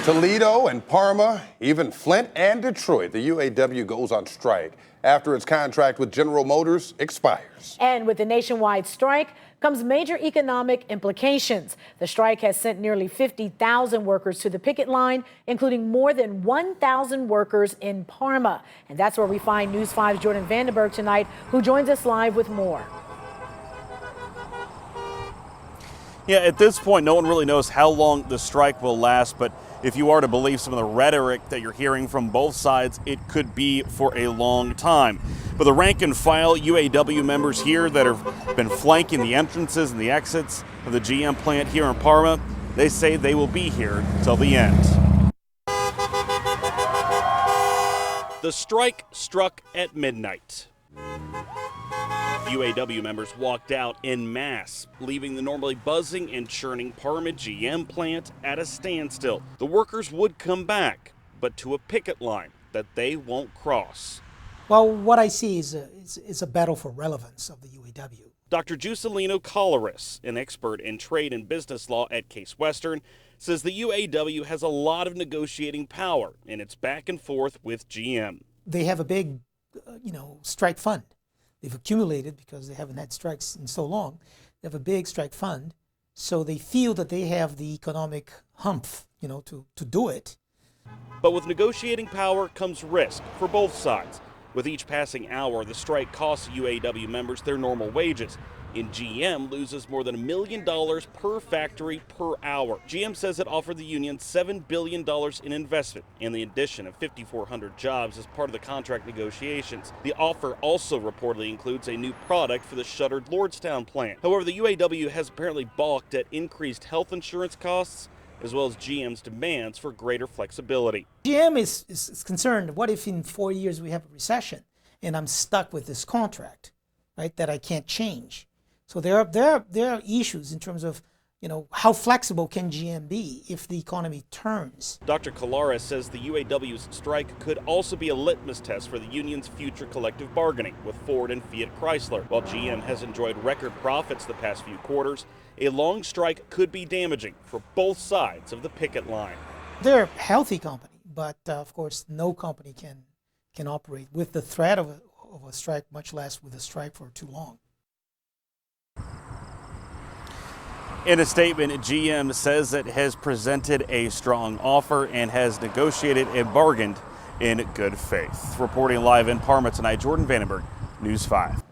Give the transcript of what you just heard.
Toledo and Parma, even Flint and Detroit, the UAW goes on strike after its contract with General Motors expires. And with the nationwide strike comes major economic implications. The strike has sent nearly 50,000 workers to the picket line, including more than 1,000 workers in Parma. And that's where we find News 5's Jordan Vandenberg tonight, who joins us live with more. Yeah, at this point, no one really knows how long the strike will last, but if you are to believe some of the rhetoric that you're hearing from both sides, it could be for a long time. But the rank and file UAW members here that have been flanking the entrances and the exits of the GM plant here in Parma, they say they will be here till the end. The strike struck at midnight. UAW members walked out en masse, leaving the normally buzzing and churning Parma GM plant at a standstill. The workers would come back, but to a picket line that they won't cross. Well, what I see is a battle for relevance of the UAW. Dr. Juscelino Colaris, an expert in trade and business law at Case Western, says the UAW has a lot of negotiating power in its back and forth with GM. They have a big, strike fund. They've accumulated because they haven't had strikes in so long. They have a big strike fund, so they feel that they have the economic humph, to do it. But with negotiating power comes risk for both sides. With each passing hour, the strike costs UAW members their normal wages. And GM loses more than $1 million per factory per hour. GM says it offered the union $7 billion in investment and the addition of 5,400 jobs as part of the contract negotiations. The offer also reportedly includes a new product for the shuttered Lordstown plant. However, the UAW has apparently balked at increased health insurance costs as well as GM's demands for greater flexibility. GM is concerned, what if in 4 years we have a recession and I'm stuck with this contract, right, that I can't change? So there are issues in terms of, how flexible can GM be if the economy turns? Dr. Colaris says the UAW's strike could also be a litmus test for the union's future collective bargaining with Ford and Fiat Chrysler. While GM has enjoyed record profits the past few quarters, a long strike could be damaging for both sides of the picket line. They're a healthy company, but of course no company can operate with the threat of a strike, much less with a strike for too long. In a statement, GM says it has presented a strong offer and has negotiated and bargained in good faith. Reporting live in Parma tonight, Jordan Vandenberg, News 5.